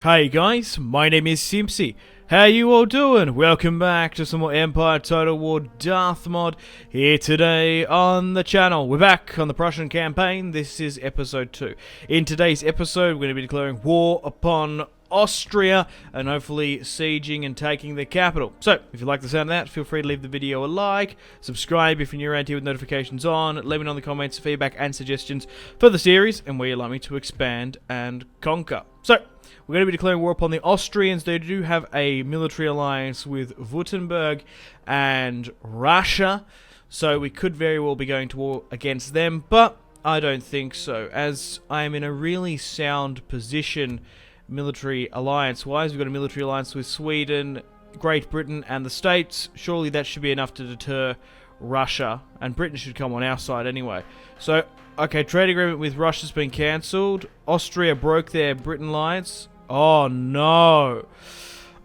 Hey guys, my name is Simpzy. How you all doing? Welcome back to some more Empire Total War Darthmod here today on the channel. We're back on the Prussian campaign. This is episode 2. In today's episode, we're going to be declaring war upon Austria and hopefully sieging and taking the capital. So, if you like the sound of that, feel free to leave the video a like, subscribe if you're new around here with notifications on, let me know in the comments feedback and suggestions for the series and where you'd like me to expand and conquer. So, we're going to be declaring war upon the Austrians. They do have a military alliance with Württemberg and Russia, so we could very well be going to war against them, but I don't think so, as I am in a really sound position military alliance-wise. We've got a military alliance with Sweden, Great Britain, and the States. Surely that should be enough to deter Russia, and Britain should come on our side anyway. So, okay, trade agreement with Russia's been cancelled. Austria broke their Britain alliance. Oh, no.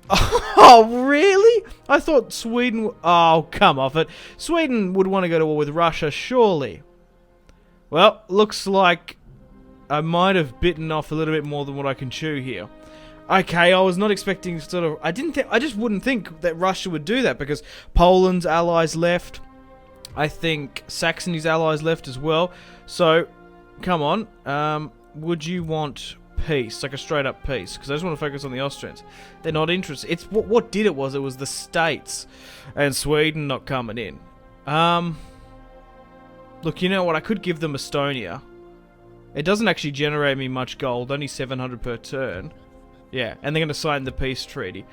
Oh, really? I thought Sweden... Oh, come off it. Sweden would want to go to war with Russia, surely. Well, looks like I might have bitten off a little bit more than what I can chew here. Okay, I was not expecting sort of... I just wouldn't think that Russia would do that, because Poland's allies left. I think Saxony's allies left as well. So, come on. Would you want peace, like a straight up peace? Because I just want to focus on the Austrians. They're not interested. It's what did it was the States and Sweden not coming in. Look, you know what? I could give them Estonia. It doesn't actually generate me much gold, only 700 per turn. Yeah, and they're going to sign the peace treaty.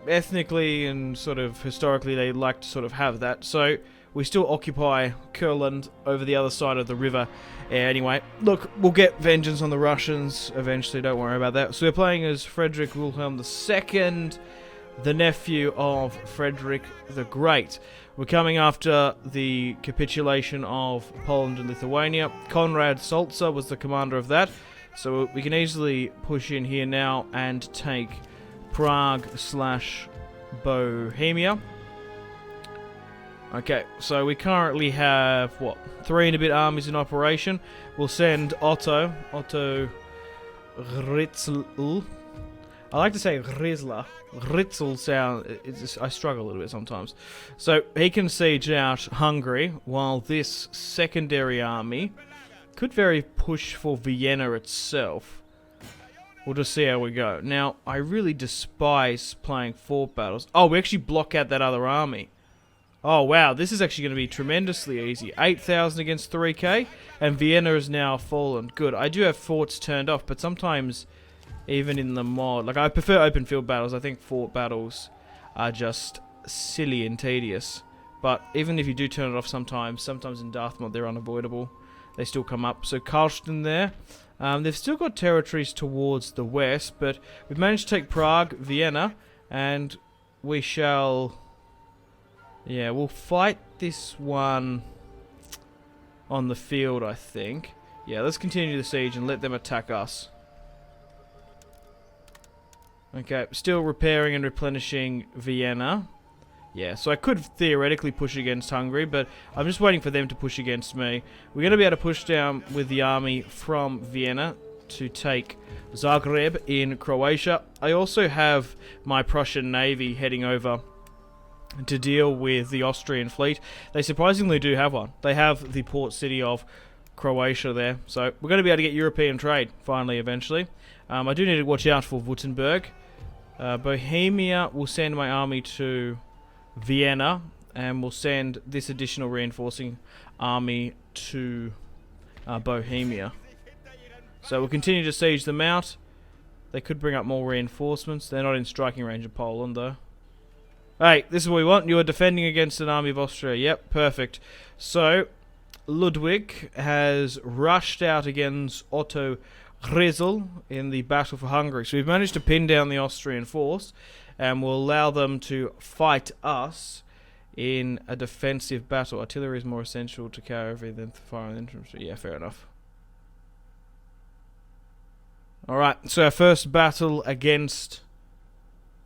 Ethnically and sort of historically, they like to sort of have that. So we still occupy Kurland over the other side of the river. Anyway, look, we'll get vengeance on the Russians eventually, don't worry about that. So we're playing as Frederick Wilhelm II, the nephew of Frederick the Great. We're coming after the capitulation of Poland and Lithuania. Konrad Soltzer was the commander of that. So we can easily push in here now and take Prague/Bohemia. Okay, so we currently have, what, 3 and a bit armies in operation. We'll send Otto Ritzel. I like to say Rizla. Ritzel sound, I struggle a little bit sometimes. So he can siege out Hungary, while this secondary army could very push for Vienna itself. We'll just see how we go. Now, I really despise playing fort battles. Oh, we actually block out that other army. Oh, wow, this is actually going to be tremendously easy. 8,000 against 3k, and Vienna is now fallen. Good. I do have forts turned off, but sometimes, even in the mod... Like, I prefer open field battles. I think fort battles are just silly and tedious. But even if you do turn it off sometimes in Darthmod they're unavoidable. They still come up. So, Karlstein there. They've still got territories towards the west, but we've managed to take Prague, Vienna, and we shall... Yeah, we'll fight this one on the field, I think. Yeah, let's continue the siege and let them attack us. Okay, still repairing and replenishing Vienna. Yeah, so I could theoretically push against Hungary, but I'm just waiting for them to push against me. We're going to be able to push down with the army from Vienna to take Zagreb in Croatia. I also have my Prussian navy heading over to deal with the Austrian fleet. They surprisingly do have one. They have the port city of Croatia there. So we're going to be able to get European trade, finally, eventually. I do need to watch out for Württemberg. Bohemia will send my army to Vienna, and we'll send this additional reinforcing army to Bohemia. So we'll continue to siege them out. They could bring up more reinforcements. They're not in striking range of Poland, though. Hey, this is what we want. You are defending against an army of Austria. Yep, perfect. So, Ludwig has rushed out against Otto Rizl in the battle for Hungary. So we've managed to pin down the Austrian force, and we'll allow them to fight us in a defensive battle. Artillery is more essential to cavalry than fire and infantry. Yeah, fair enough. Alright, so our first battle against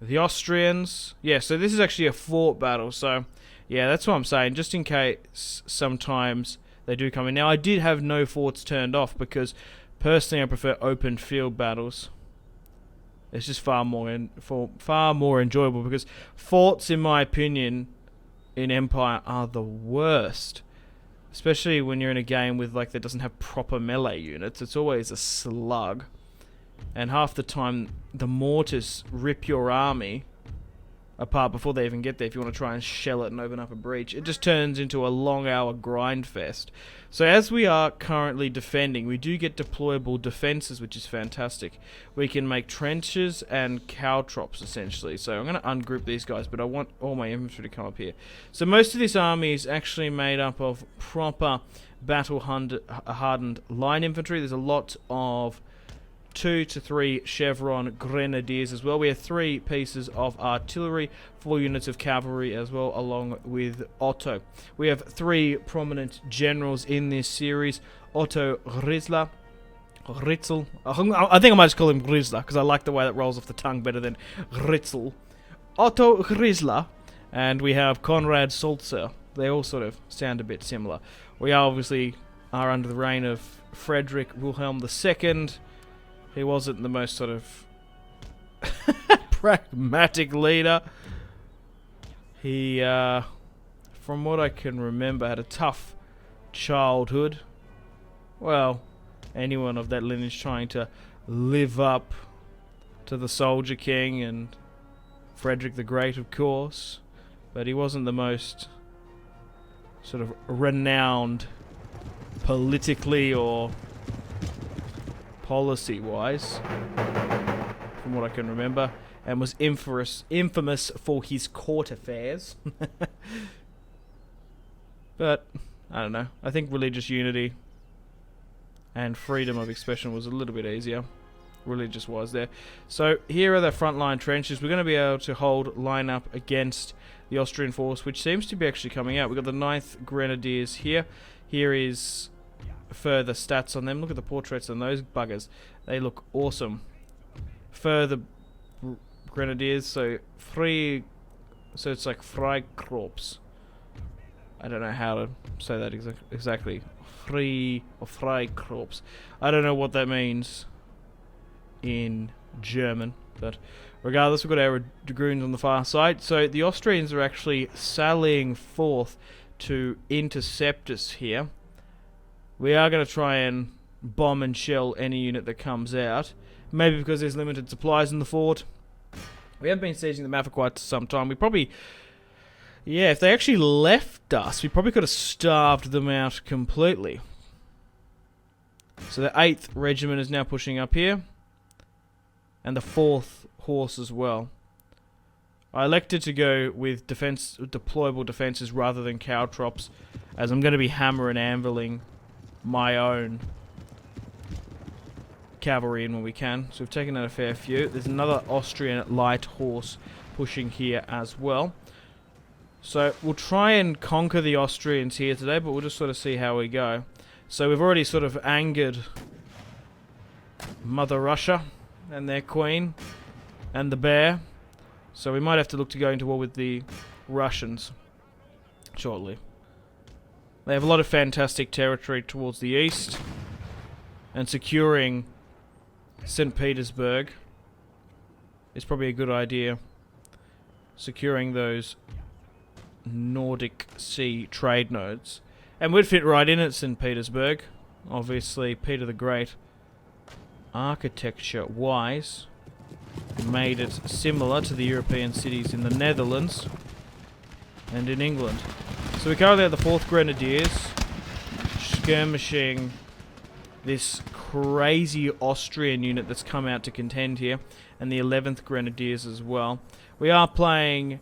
the Austrians. Yeah, so this is actually a fort battle, so yeah, that's what I'm saying, just in case sometimes they do come in. Now, I did have no forts turned off because personally I prefer open field battles. It's just far more enjoyable, because forts, in my opinion, in Empire are the worst. Especially when you're in a game with that doesn't have proper melee units. It's always a slug. And half the time the mortars rip your army apart before they even get there if you want to try and shell it and open up a breach. It just turns into a long hour grind fest. So as we are currently defending, we do get deployable defenses, which is fantastic. We can make trenches and caltrops essentially. So I'm going to ungroup these guys, but I want all my infantry to come up here. So most of this army is actually made up of proper battle-hardened line infantry. There's a lot of 2 to 3 chevron grenadiers as well. We have 3 pieces of artillery, 4 units of cavalry as well, along with Otto. We have 3 prominent generals in this series. Otto Ritzel. I think I might just call him Rizla, because I like the way that rolls off the tongue better than Ritzel. Otto Rizla. And we have Konrad Sulzer. They all sort of sound a bit similar. We obviously are under the reign of Frederick Wilhelm II. He wasn't the most sort of pragmatic leader. He, from what I can remember, had a tough childhood. Well, anyone of that lineage trying to live up to the Soldier King and Frederick the Great, of course. But he wasn't the most sort of renowned politically or policy-wise, from what I can remember, and was infamous for his court affairs. But, I don't know, I think religious unity and freedom of expression was a little bit easier, religious-wise there. So, here are the frontline trenches. We're going to be able to hold line up against the Austrian force, which seems to be actually coming out. We've got the 9th Grenadiers here. Here is further stats on them. Look at the portraits on those buggers. They look awesome. Further Grenadiers, so it's like Freikorps. I don't know how to say that exactly. Freikorps. I don't know what that means in German, but regardless, we've got our dragoons on the far side. So the Austrians are actually sallying forth to intercept us here. We are going to try and bomb and shell any unit that comes out. Maybe because there's limited supplies in the fort. We have been sieging the map for quite some time. We probably... Yeah, if they actually left us, we probably could have starved them out completely. So the 8th Regiment is now pushing up here. And the 4th Horse as well. I elected to go with deployable defenses rather than caltrops, as I'm going to be hammer and anviling my own cavalry in when we can. So we've taken out a fair few. There's another Austrian light horse pushing here as well. So we'll try and conquer the Austrians here today, but we'll just sort of see how we go. So we've already sort of angered Mother Russia and their queen and the bear. So we might have to look to go into war with the Russians shortly. They have a lot of fantastic territory towards the east, and securing St. Petersburg is probably a good idea. Securing those Nordic Sea trade nodes. And we'd fit right in at St. Petersburg. Obviously, Peter the Great, architecture-wise, made it similar to the European cities in the Netherlands and in England. So we currently have the 4th Grenadiers skirmishing this crazy Austrian unit that's come out to contend here, and the 11th Grenadiers as well. We are playing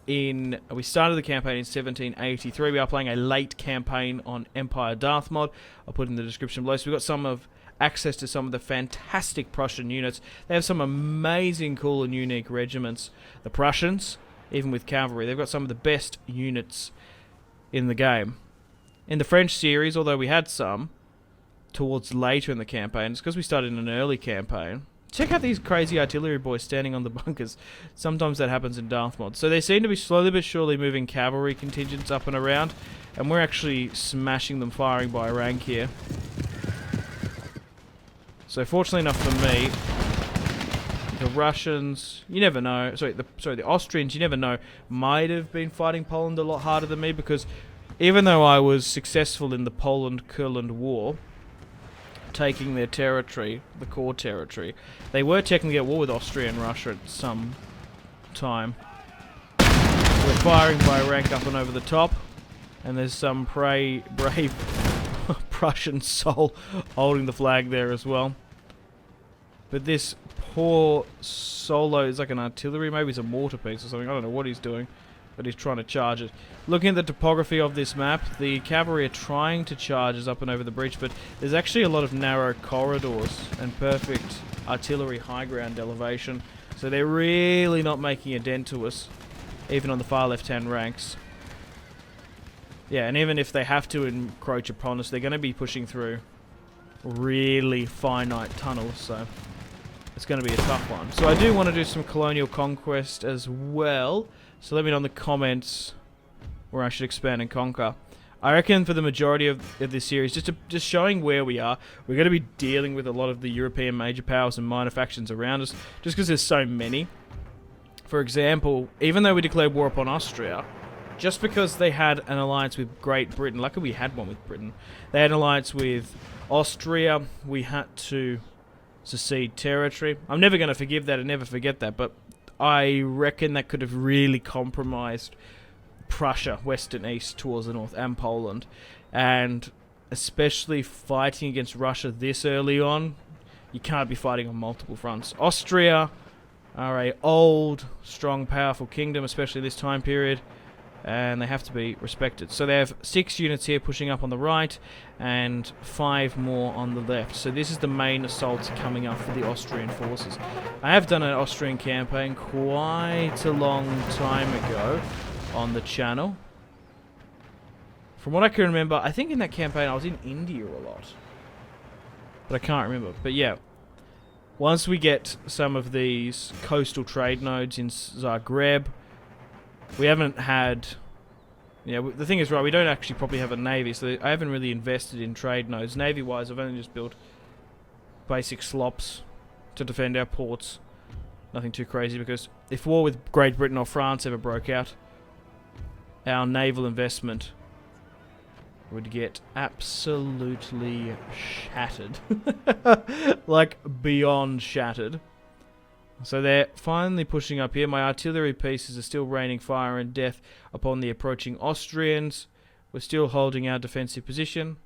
we started the campaign in 1783. We are playing a late campaign on Empire Darthmod. I'll put it in the description below. So we've got access to some of the fantastic Prussian units. They have some amazing, cool and unique regiments. The Prussians, even with cavalry, they've got some of the best units in the game. In the French series, although we had some towards later in the campaign, it's because we started in an early campaign. Check out these crazy artillery boys standing on the bunkers. Sometimes that happens in Darthmod. So they seem to be slowly but surely moving cavalry contingents up and around, and we're actually smashing them firing by rank here. So fortunately enough for me, the Russians, you never know. The Austrians, you never know, might have been fighting Poland a lot harder than me, because even though I was successful in the Poland-Courland War, taking their territory, the core territory, they were technically at war with Austria and Russia at some time. We're firing by rank up and over the top, and there's some brave Prussian soul holding the flag there as well. But this poor solo is like an artillery, maybe it's a mortar piece or something, I don't know what he's doing, but he's trying to charge it. Looking at the topography of this map, the cavalry are trying to charge us up and over the breach, but there's actually a lot of narrow corridors and perfect artillery high ground elevation, so they're really not making a dent to us, even on the far left-hand ranks. Yeah, and even if they have to encroach upon us, they're going to be pushing through really finite tunnels, so it's going to be a tough one. So I do want to do some colonial conquest as well, so let me know in the comments where I should expand and conquer. I reckon for the majority of this series, just showing where we are, we're going to be dealing with a lot of the European major powers and minor factions around us, just because there's so many. For example, even though we declared war upon Austria, just because they had an alliance with Great Britain, luckily we had one with Britain, they had an alliance with Austria, we had to secede territory. I'm never going to forgive that and never forget that, but I reckon that could have really compromised Prussia, west and east towards the north, and Poland. And especially fighting against Russia this early on, you can't be fighting on multiple fronts. Austria are a old, strong, powerful kingdom, especially this time period, and they have to be respected. So they have 6 units here pushing up on the right and 5 more on the left. So this is the main assault coming up for the Austrian forces. I have done an Austrian campaign quite a long time ago on the channel. From what I can remember, I think in that campaign I was in India a lot, but I can't remember. But yeah, once we get some of these coastal trade nodes in Zagreb, we haven't had... Yeah, the thing is, right, we don't actually probably have a navy, so I haven't really invested in trade nodes. Navy-wise, I've only just built basic slops to defend our ports. Nothing too crazy, because if war with Great Britain or France ever broke out, our naval investment would get absolutely shattered. Like, beyond shattered. So they're finally pushing up here. My artillery pieces are still raining fire and death upon the approaching Austrians. We're still holding our defensive position,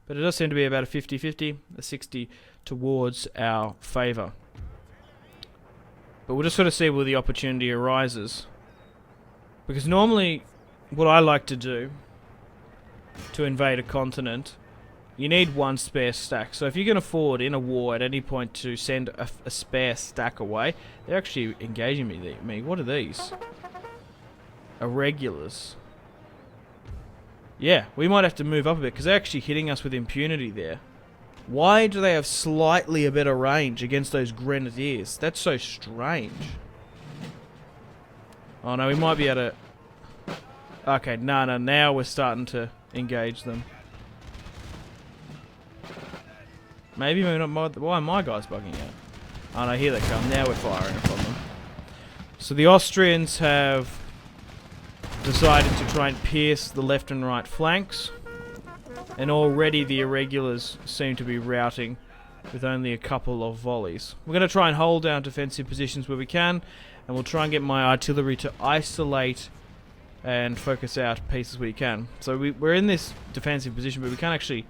but it does seem to be about a 50-50, a 60 towards our favour. But we'll just sort of see where the opportunity arises. Because normally, what I like to do to invade a continent, you need 1 spare stack. So if you can afford in a war at any point to send a spare stack away, they're actually engaging me. What are these? Irregulars. Yeah, we might have to move up a bit because they're actually hitting us with impunity there. Why do they have slightly a better range against those grenadiers? That's so strange. Oh no, we might be able to... Okay, no, now we're starting to engage them. Maybe not. Why are my guys bugging out? Oh no, here they come. Now we're firing upon them. So the Austrians have decided to try and pierce the left and right flanks, and already the irregulars seem to be routing with only a couple of volleys. We're going to try and hold down defensive positions where we can, and we'll try and get my artillery to isolate and focus out pieces where you can. So we're in this defensive position, but we can't actually...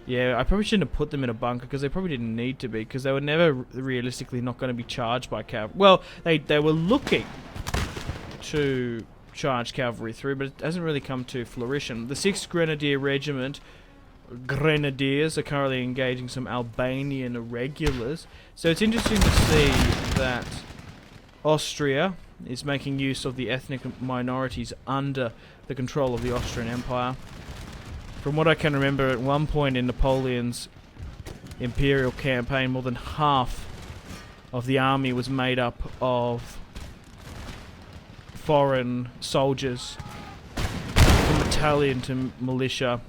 Yeah, I probably shouldn't have put them in a bunker, because they probably didn't need to be, because they were never realistically not going to be charged by cavalry. Well, they were looking to charge cavalry through, but it hasn't really come to fruition. The 6th Grenadier Regiment Grenadiers are currently engaging some Albanian irregulars, so it's interesting to see that Austria is making use of the ethnic minorities under the control of the Austrian Empire. From what I can remember, at one point in Napoleon's imperial campaign, more than half of the army was made up of foreign soldiers, from Italian to militia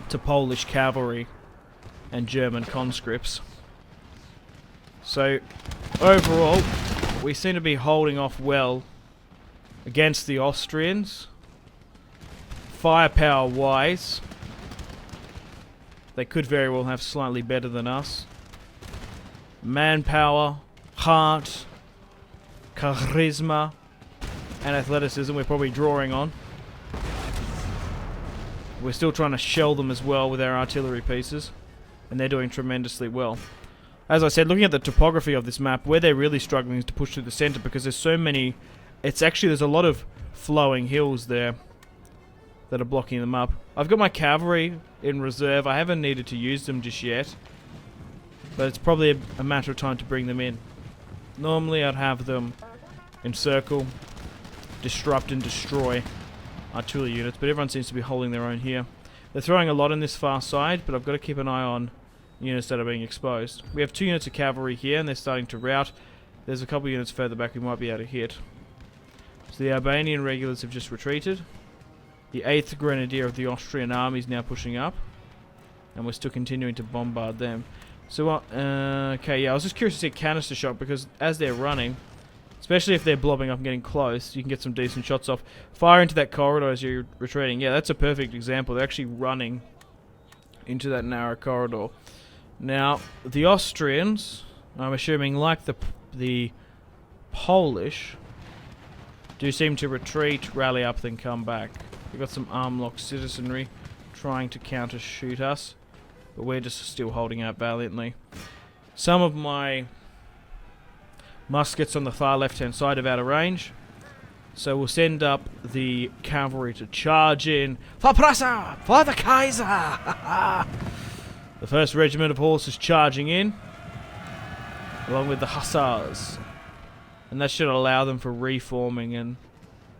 to Polish cavalry and German conscripts. So overall, we seem to be holding off well against the Austrians. Firepower-wise, they could very well have slightly better than us. Manpower, heart, charisma, and athleticism we're probably drawing on. We're still trying to shell them as well with our artillery pieces, and they're doing tremendously well. As I said, looking at the topography of this map, where they're really struggling is to push through the center, because there's so many... there's a lot of flowing hills there that are blocking them up. I've got my cavalry in reserve. I haven't needed to use them just yet, but it's probably a matter of time to bring them in. Normally I'd have them encircle, disrupt and destroy artillery units, but everyone seems to be holding their own here. They're throwing a lot on this far side, but I've got to keep an eye on units that are being exposed. We have 2 units of cavalry here, and they're starting to rout. There's a couple units further back we might be able to hit. So the Albanian regulars have just retreated. The 8th Grenadier of the Austrian army is now pushing up, and we're still continuing to bombard them. So, okay, yeah, I was just curious to see a canister shot, because as they're running, especially if they're blobbing up and getting close, you can get some decent shots off. Fire into that corridor as you're retreating. Yeah, that's a perfect example. They're actually running into that narrow corridor. Now, the Austrians, I'm assuming, like the Polish, do seem to retreat, rally up, then come back. We've got some arm-locked citizenry trying to counter-shoot us, but we're just still holding out valiantly. Some of my muskets on the far left-hand side are out of range, so we'll send up the cavalry to charge in. For Prussia! For the Kaiser! The 1st Regiment of Horse is charging in, along with the Hussars. And that should allow them for reforming and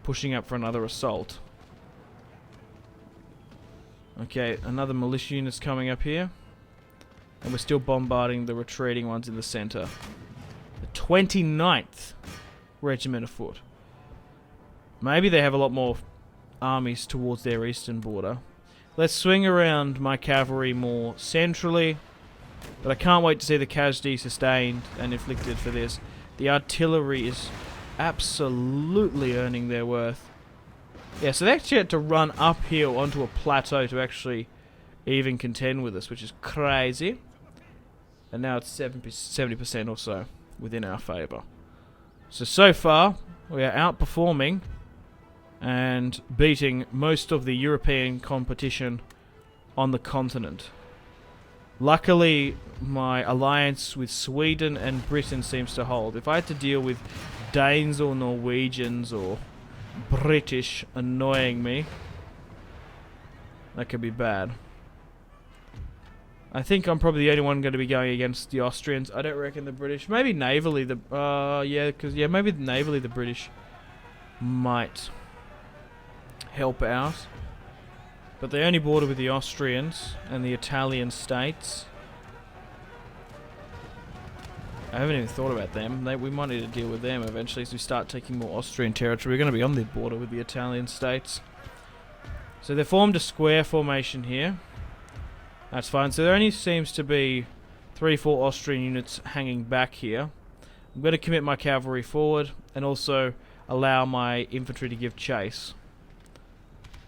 pushing up for another assault. Okay, another militia unit's coming up here. And we're still bombarding the retreating ones in the center. The 29th Regiment of Foot. Maybe they have a lot more armies towards their eastern border. Let's swing around my cavalry more centrally. But I can't wait to see the casualties sustained and inflicted for this. The artillery is absolutely earning their worth. Yeah, so they actually had to run uphill onto a plateau to actually even contend with us, which is crazy. And now it's 70% or so within our favour. So far, we are outperforming and beating most of the European competition on the continent. Luckily, my alliance with Sweden and Britain seems to hold. If I had to deal with Danes or Norwegians or British annoying me, that could be bad. I think I'm probably the only one going to be going against the Austrians. I don't reckon the British. Maybe navally maybe navally the British might help out. But they only border with the Austrians and the Italian states. I haven't even thought about them. We might need to deal with them eventually as we start taking more Austrian territory. We're going to be on the border with the Italian states. So they formed a square formation here. That's fine. So there only seems to be 3-4 Austrian units hanging back here. I'm going to commit my cavalry forward and also allow my infantry to give chase.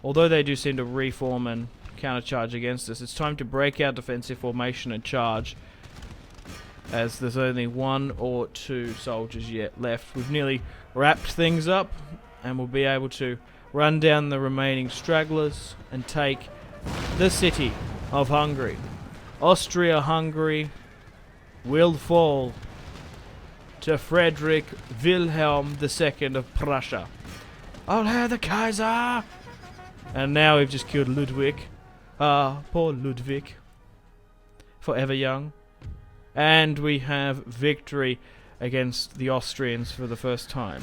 Although they do seem to reform and countercharge against us, it's time to break our defensive formation and charge, as there's only 1 or 2 soldiers yet left. We've nearly wrapped things up, and we'll be able to run down the remaining stragglers and take the city of Hungary. Austria-Hungary will fall to Frederick Wilhelm II of Prussia. I'll have the Kaiser! And now we've just killed Ludwig. Poor Ludwig. Forever young. And we have victory against the Austrians for the first time.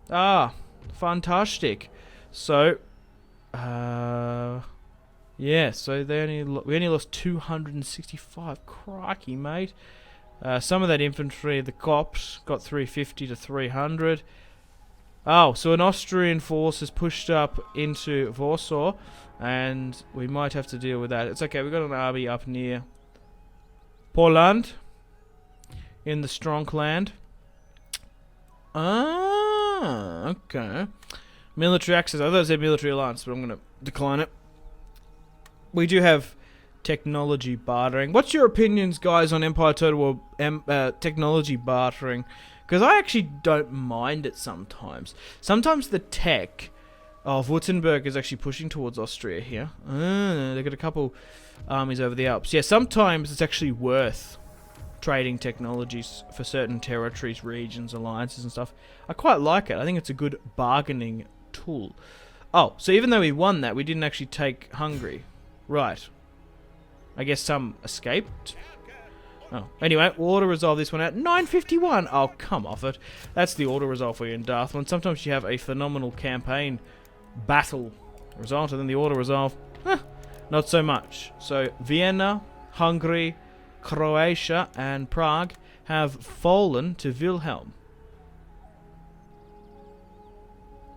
Fantastic. So, yeah, so we only lost 265. Crikey, mate. Some of that infantry, the Cops, got 350 to 300. Oh, so an Austrian force has pushed up into Warsaw, and we might have to deal with that. It's okay, we've got an army up near Poland. in the Strong Land. Ah, okay. Military access. I thought it said military alliance, but I'm going to decline it. We do have technology bartering. What's your opinions, guys, on Empire Total War technology bartering? Because I actually don't mind it sometimes. Sometimes the tech of Württemberg is actually pushing towards Austria here. They've got a couple armies over the Alps. Yeah, sometimes it's actually worth trading technologies for certain territories, regions, alliances and stuff. I quite like it. I think it's a good bargaining tool. Oh, so even though we won that, we didn't actually take Hungary. Right. I guess some escaped. Oh, anyway, we'll auto-resolve this one at 9:51. Oh, come off it. That's the auto-resolve for you in Darthmod. Sometimes you have a phenomenal campaign battle result, and then the auto-resolve, not so much. So, Vienna, Hungary, Croatia, and Prague have fallen to Wilhelm.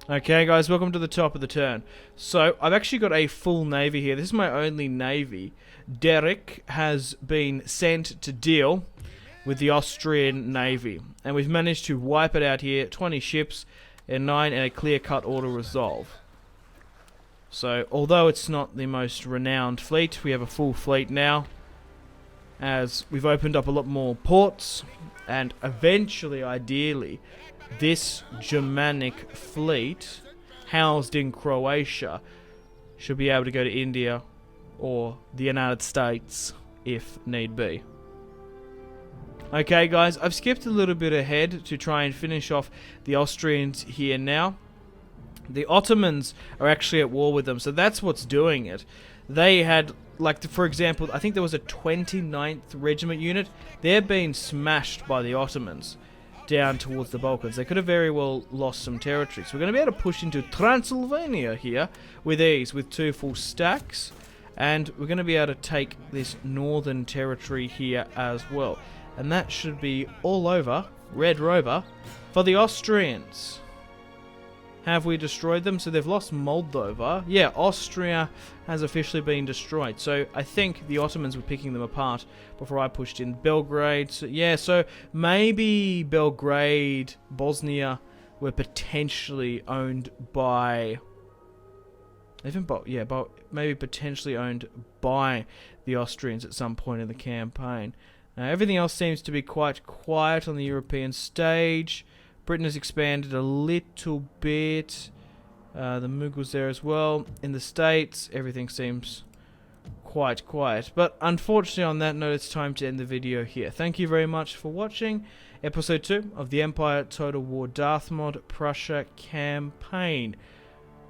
Okay, guys, welcome to the top of the turn. So, I've actually got a full navy here. This is my only navy. Derek has been sent to deal with the Austrian navy. And we've managed to wipe it out here. 20 ships and 9 and a clear-cut auto-resolve. So, although it's not the most renowned fleet, we have a full fleet now. As we've opened up a lot more ports. And eventually, ideally, this Germanic fleet housed in Croatia should be able to go to India or the United States if need be. Okay, guys, I've skipped a little bit ahead to try and finish off the Austrians here now. The Ottomans are actually at war with them, so that's what's doing it. They had, like, for example, I think there was a 29th Regiment unit. They're being smashed by the Ottomans down towards the Balkans. They could have very well lost some territory. So we're going to be able to push into Transylvania here with ease, with 2 full stacks. And we're going to be able to take this northern territory here as well. And that should be all over, Red Rover, for the Austrians. Have we destroyed them? So they've lost Moldova. Yeah, Austria has officially been destroyed. So I think the Ottomans were picking them apart before I pushed in Belgrade. So, yeah, so maybe Belgrade, Bosnia were potentially owned by... maybe potentially owned by the Austrians at some point in the campaign. Everything else seems to be quite quiet on the European stage. Britain has expanded a little bit. The Mughals there as well. In the States, everything seems quite quiet. But unfortunately, on that note, it's time to end the video here. Thank you very much for watching Episode 2 of the Empire Total War Darthmod Prussia campaign.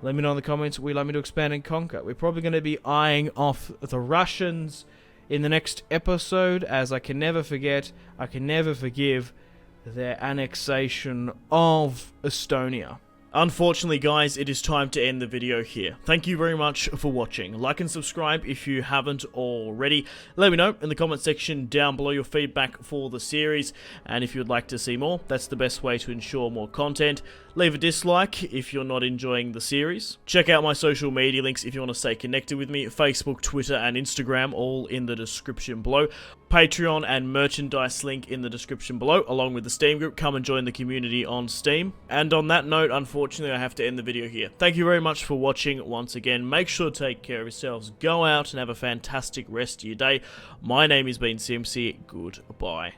Let me know in the comments what you'd like me to expand and conquer. We're probably going to be eyeing off the Russians in the next episode, as I can never forget, I can never forgive their annexation of Estonia. Unfortunately, guys, it is time to end the video here. Thank you very much for watching. Like and subscribe if you haven't already. Let me know in the comment section down below your feedback for the series. And if you'd like to see more, that's the best way to ensure more content. Leave a dislike if you're not enjoying the series. Check out my social media links if you want to stay connected with me. Facebook, Twitter, and Instagram, all in the description below. Patreon and merchandise link in the description below, along with the Steam group. Come and join the community on Steam. And on that note, unfortunately, I have to end the video here. Thank you very much for watching once again. Make sure to take care of yourselves. Go out and have a fantastic rest of your day. My name has been Simpzy. Goodbye.